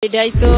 এটাই তো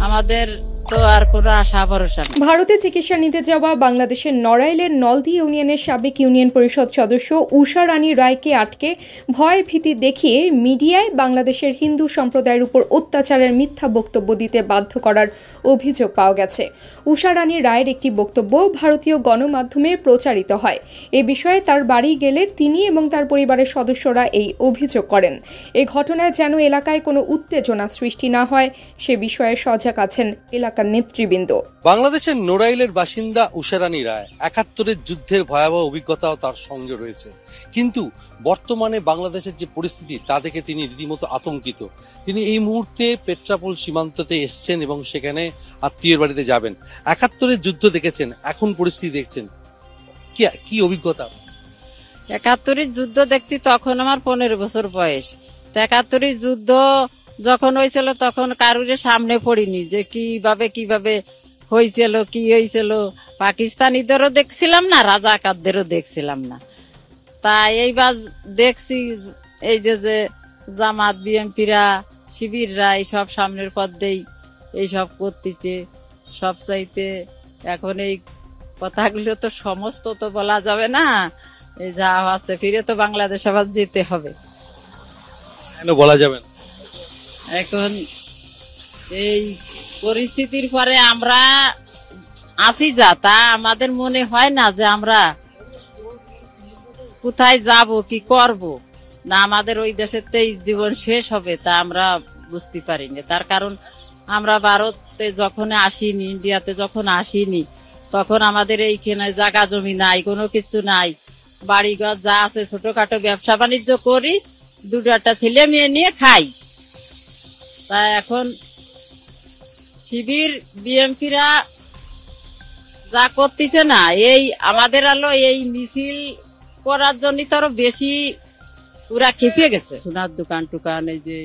আমাদের তো আর কোনো আশা ভরসা নেই। ভারতে চিকিৎসা নিতে যাওয়া বাংলাদেশের নড়াইলের নলদি ইউনিয়নের সাবেক ইউনিয়ন পরিষদ সদস্য উষা রানী রায়কে আটকে ভয় ভীতি দেখিয়ে মিডিয়ায় বাংলাদেশের হিন্দু সম্প্রদায়ের উপর অত্যাচারের মিথ্যা বক্তব্য দিতে বাধ্য করার অভিযোগ পাওয়া গেছে। উষা রানী রায়ের একটি বক্তব্য ভারতীয় গণমাধ্যমে প্রচারিত হয়। এ বিষয়ে তার বাড়ি গেলে তিনি এবং তার পরিবারের সদস্যরা এই অভিযোগ করেন। এই ঘটনায় যেন এলাকায় কোনো উত্তেজনা সৃষ্টি না হয় সে বিষয়ে সজাগ আছেন এলাকার নেতৃবৃন্দ। বাংলাদেশের নড়াইলের বাসিন্দা উষা রানী রায় ৭১-এর যুদ্ধের ভয়াবহ অভিজ্ঞতাও তার সঙ্গে রয়েছে, কিন্তু বর্তমানে বাংলাদেশের যে পরিস্থিতি তা দেখে তিনি রীতিমতো আতঙ্কিত। তিনি এই মুহূর্তে পেট্রাপোল সীমান্ততে এসছেন এবং সেখানে আত্মীয়ের বাড়িতে যাবেন। ৭১-এর যুদ্ধ দেখেছেন, এখন পরিস্থিতি দেখছেন, কি অভিজ্ঞতা? ৭১-এর যুদ্ধ দেখছি, তখন আমার ১৫ বছর বয়স। ৭১-এর যুদ্ধ যখন হয়েছিল তখন কারুর সামনে পড়িনি যে কিভাবে হয়েছিল, কি হয়েছিল। পাকিস্তানিদেরও দেখছিলাম না, রাজাকারদেরও দেখছিলাম না। তাই এইবার দেখছি এই যে জামাত বিএমপিরা শিবিররা এইসব সামনের পথেই এইসব করতেছে। সব চাইতে এখন এই কথাগুলো তো সমস্ত তো বলা যাবে না, এই যা আছে ফিরে তো বাংলাদেশ আবার যেতে হবে। কেন বলা যাবে না? এখন এই পরিস্থিতির পরে আমরা আসি যা, তা আমাদের মনে হয় না যে আমরা কোথায় যাব, কি করব, না আমাদের ওই দেশেতেই জীবন শেষ হবে, তা আমরা বুঝতে পারিনি। তার কারণ আমরা ভারতে যখন আসিনি, ইন্ডিয়াতে যখন আসিনি, তখন আমাদের এইখানে জায়গা জমি নাই, কোনো কিছু নাই। বাড়িঘর যা আছে ছোটখাটো ব্যবসা বাণিজ্য করি, দুটো ছেলে মেয়ে নিয়ে খাই। তা এখন শিবির বিএমপিরা যা করতেছে না, এই আমাদের আলো এই মিছিল করার জন্য তো আরো বেশি ওরা খেপে গেছে। সোনার দোকান টুকান, এই যে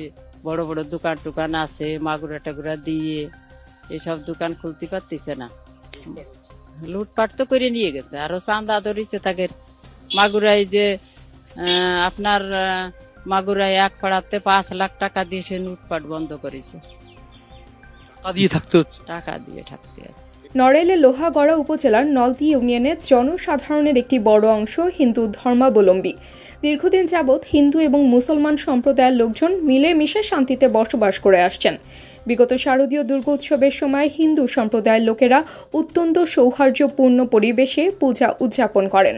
বড় বড় দোকান টুকান আছে, মাগুরা টাগুরা দিয়ে এইসব দোকান খুলতে পারতেছে না, লুটপাট তো করে নিয়ে গেছে। আরো চান্দা ধরিছে তাদের মাগুরায়, যে আপনার মাগুরায় এক পাড়াতে ৫ লাখ টাকা দিয়ে সে লুটপাট বন্ধ করেছে। টাকা দিয়ে থাকতে আছে। নড়াইলের লোহাগড়া উপজেলার নলদি ইউনিয়নের জনসাধারণের একটি বড় অংশ হিন্দু ধর্মাবলম্বী। দীর্ঘদিন যাবৎ হিন্দু এবং মুসলমান সম্প্রদায়ের লোকজন মিলেমিশে শান্তিতে বসবাস করে আসছেন। বিগত শারদীয় দুর্গোৎসবের সময় হিন্দু সম্প্রদায়ের লোকেরা অত্যন্ত সৌহার্দ্যপূর্ণ পরিবেশে পূজা উদযাপন করেন।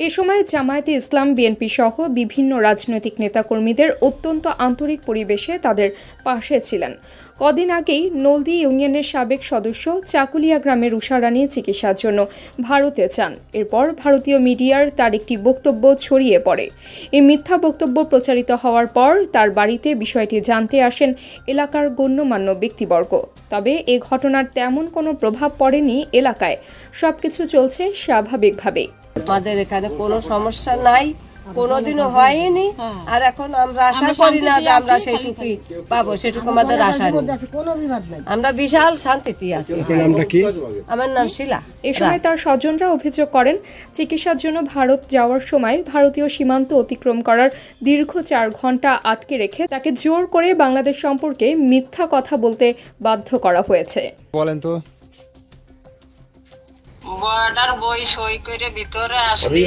এ সময় জামায়াতে ইসলাম, বিএনপি সহ বিভিন্ন রাজনৈতিক নেতাকর্মীদের অত্যন্ত আন্তরিক পরিবেশে তাদের পাশে ছিলেন। কদিন আগেই নলদি ইউনিয়নের সাবেক সদস্য চাকুলিয়া গ্রামের উষা রানী চিকিৎসার জন্য ভারতে যান। এরপর ভারতীয় মিডিয়ার তার একটি বক্তব্য ছড়িয়ে পড়ে। এই মিথ্যা বক্তব্য প্রচারিত হওয়ার পর তার বাড়িতে বিষয়টি জানতে আসেন এলাকার গণ্যমান্য ব্যক্তিবর্গ। তবে এ ঘটনার তেমন কোনো প্রভাব পড়েনি এলাকায়, সবকিছু চলছে স্বাভাবিকভাবেই। আমাদের এখানে কোনো সমস্যা নাই, কোনোদিনও হয়নি, আর এখন আমরা আশা করি না যে আমরা সেইটুকুই পাবো, সেটুকু আমাদের আশা নেই। আমরা বিশাল শান্তিতে আছি। আমার নাম শিলা। এ সময় তার স্বজনরা অভিযোগ করেন, চিকিৎসার জন্য ভারত যাওয়ার সময় ভারতীয় সীমান্ত অতিক্রম করার দীর্ঘ ৪ ঘন্টা আটকে রেখে তাকে জোর করে বাংলাদেশ সম্পর্কে মিথ্যা কথা বলতে বাধ্য করা হয়েছে। বলেন তো, বর্ডার বই সই করে ভিতরে আসলে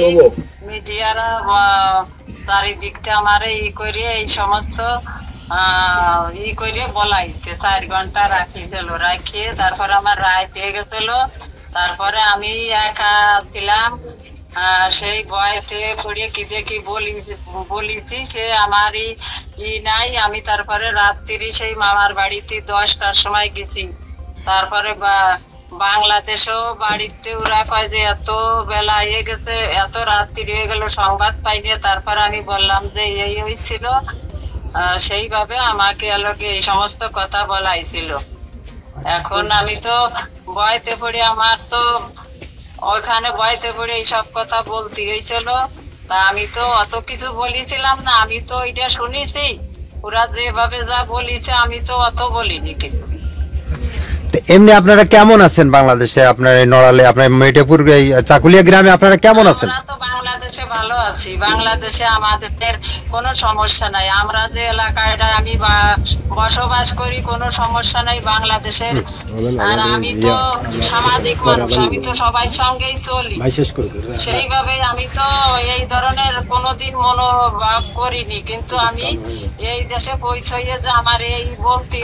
মিডিয়ারা চারিদিক থেকে আমার এই সমস্ত করে বলাইছে। ৪ ঘন্টা রাখিছিল, রাখিয়ে তারপরে আমার রায় দিয়ে গেছিল। তারপরে আমি একা ছিলাম, সেই ভয়তে পড়িয়ে কি দেখি বলিছি, সে আমারই নাই। আমি তারপরে রাত্রি সেই মামার বাড়িতে 10টার সময় গেছি। তারপরে বাংলাদেশও বাড়িতে ওরা কয় যে এত বেলা হয়ে গেছে, এত রাত্রি হয়ে গেল, সংবাদ পাইনি। তারপর আমি বললাম যে এই হয়েছিল, সেইভাবে আমাকে এই সমস্ত কথা বলাইছিল। এখন আমি তো ভয়তে পড়ে, আমার তো ওইখানে ভয়তে পড়ে এইসব কথা বলতে হয়েছিল। তা আমি তো অত কিছু বলেছিলাম না, আমি তো এটা শুনেছি। ওরা যেভাবে যা বলিছে আমি তো অত বলিনি কিছু। এমনি আপনারা কেমন আছেন বাংলাদেশে? আপনার এই নড়ালে, আপনার মেটেপুর চাকুলিয়া গ্রামে আপনারা কেমন আছেন? তো বাংলাদেশ বাংলাদেশে ভালো আছি, বাংলাদেশে আমাদের কোনো সমস্যা নাই। আমরা যে এলাকায় আমি বসবাস করি কোনো সমস্যা নাই বাংলাদেশের। আর আমি তো সামাজিক মানুষ, আমি তো সবাই সঙ্গেই চলি, সেইভাবে আমি তো এই ধরনের কোনোদিন মনোভাব করিনি। কিন্তু আমি এই দেশে পৌঁছাইয়ে যে আমার এই বলতে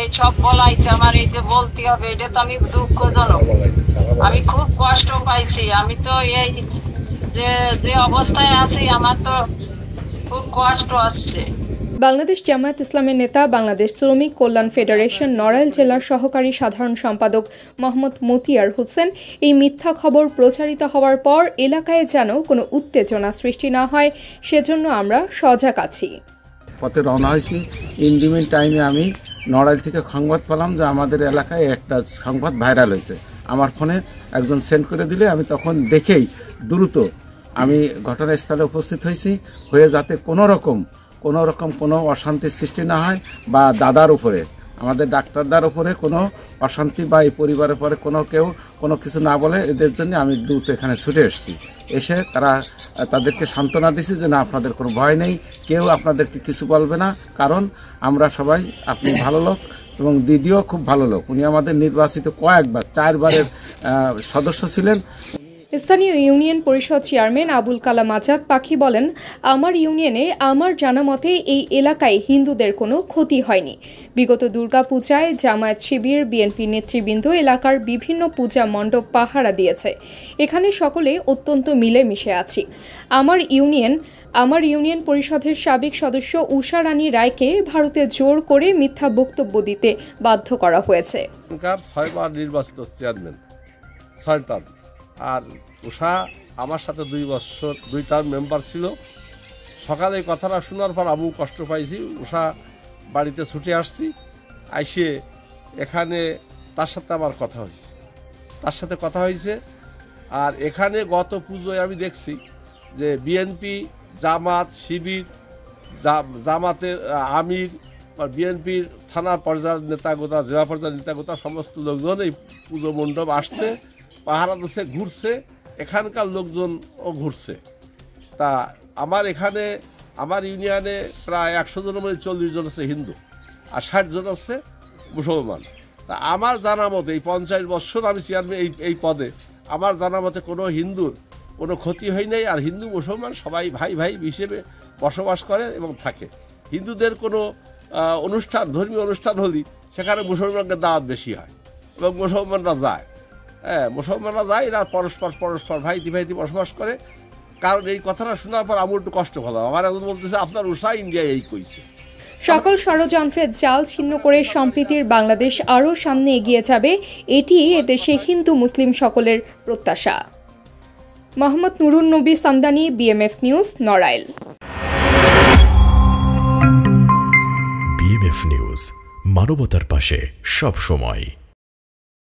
এই সব বলাইছে, আমার এই যে বলতে হবে, এটা তো আমি দুঃখজনক। আমি খুব কষ্ট পাইছি। আমি তো এই যে অবস্থায় আছি আমার তো খুব কষ্ট আসছে। বাংলাদেশ জামায়াত ইসলামের নেতা, বাংলাদেশ শ্রমিক কল্যাণ ফেডারেশন নড়াইল জেলার সহকারী সাধারণ সম্পাদক মোহাম্মদ মতিয়ার হোসেন এই মিথ্যা খবর প্রচারিত হওয়ার পর এলাকায় যেন কোনো উত্তেজনা সৃষ্টি না হয় সেজন্য আমরা সজাগ আছি। পথে রওনা হয়েছি। ইন দি মিন টাইমে আমি নড়াইল থেকে সংবাদ পেলাম যে আমাদের এলাকায় একটা সংবাদ ভাইরাল হয়েছে। আমার ফোনে একজন সেন্ড করে দিলে আমি তখন দেখেই দ্রুত আমি ঘটনাস্থলে উপস্থিত হয়েছি, হয়ে যাতে কোনো রকম কোনো অশান্তির সৃষ্টি না হয় বা দাদার উপরে, আমাদের ডাক্তারদার উপরে কোনো অশান্তি বা এই পরিবারের পরে কেউ কোনো কিছু না বলে, এদের জন্য আমি দ্রুত এখানে ছুটে এসেছি। এসে তাদেরকে সান্ত্বনা দিছি যে না, আপনাদের কোনো ভয় নেই, কেউ আপনাদেরকে কিছু বলবে না, কারণ আমরা সবাই, আপনি ভালো লোক এবং দিদিও খুব ভালো লোক। উনি আমাদের নির্বাচিত কয়েকবার 4 বারের সদস্য ছিলেন। স্থানীয় ইউনিয়ন পরিষদ চেয়ারম্যান আবুল কালাম আজাদ পাখি বলেন, আমার ইউনিয়নে আমার জানা মতে এই এলাকায় হিন্দুদের কোনো ক্ষতি হয়নি। বিগত দুর্গাপূজায় জামায়াত শিবির, বিএনপি নেতৃবৃন্দ এলাকার বিভিন্ন পূজা মণ্ডপ পাহারা দিয়েছে। এখানে সকলে অত্যন্ত মিলেমিশে আছি। আমার ইউনিয়ন পরিষদের সাবেক সদস্য উষা রানী রায়কে ভারতে জোর করে মিথ্যা বক্তব্য দিতে বাধ্য করা হয়েছে। 6 বার নির্বাচিত চেয়ারম্যান, 6 টার্ম। আর উষা আমার সাথে 2 বছর 2 টার্ম মেম্বার ছিল। সকালে এই কথাটা শোনার পর আমি কষ্ট পাইছি। উষা বাড়িতে ছুটে আসছি, আইসে এখানে তার সাথে আমার কথা হয়েছে। আর এখানে গত পুজোয় আমি দেখছি যে বিএনপি, জামাত, শিবির, জামাতের আমির, বিএনপির থানা পর্যায়ের নেতাগোতা, জেলা পর্যায়ের নেতাগোতা সমস্ত লোকজন এই পুজো মণ্ডপ আসছে, পাহারা দিচ্ছে, ঘুরছে। এখানকার লোকজনও ঘুরছে। তা আমার ইউনিয়নে প্রায় 100 জনের মধ্যে 40 জন আছে হিন্দু আর 60 জন আছে মুসলমান। তা আমার জানা মতে এই 50 বছর আমি চেয়ারম্যান এই পদে, আমার জানা মতে কোনো হিন্দুর কোনো ক্ষতি হয় নাই। আর হিন্দু মুসলমান সবাই ভাই ভাই হিসেবে বসবাস করে এবং থাকে। হিন্দুদের কোনো ধর্মীয় অনুষ্ঠান হলে সেখানে মুসলমানদের দাওয়াত বেশি হয় এবং মুসলমানরা যায়। এরা পরস্পর ভাইতি বসবাস করে। কারণ এই কথাটা শোনার পর আমার একটু কষ্ট হলো। আমার একজন বলতেছে আপনার উষা ইন্ডিয়া এই কইছে। সকল ষড়যন্ত্রের জাল ছিন্ন করে সম্প্রীতির বাংলাদেশ আরও সামনে এগিয়ে যাবে, এটি এদেশে হিন্দু মুসলিম সকলের প্রত্যাশা। মোহাম্মদ নুরুন নবী Samdani, BMF news, Narail. BMF news, মানবতার পাশে সব সময়।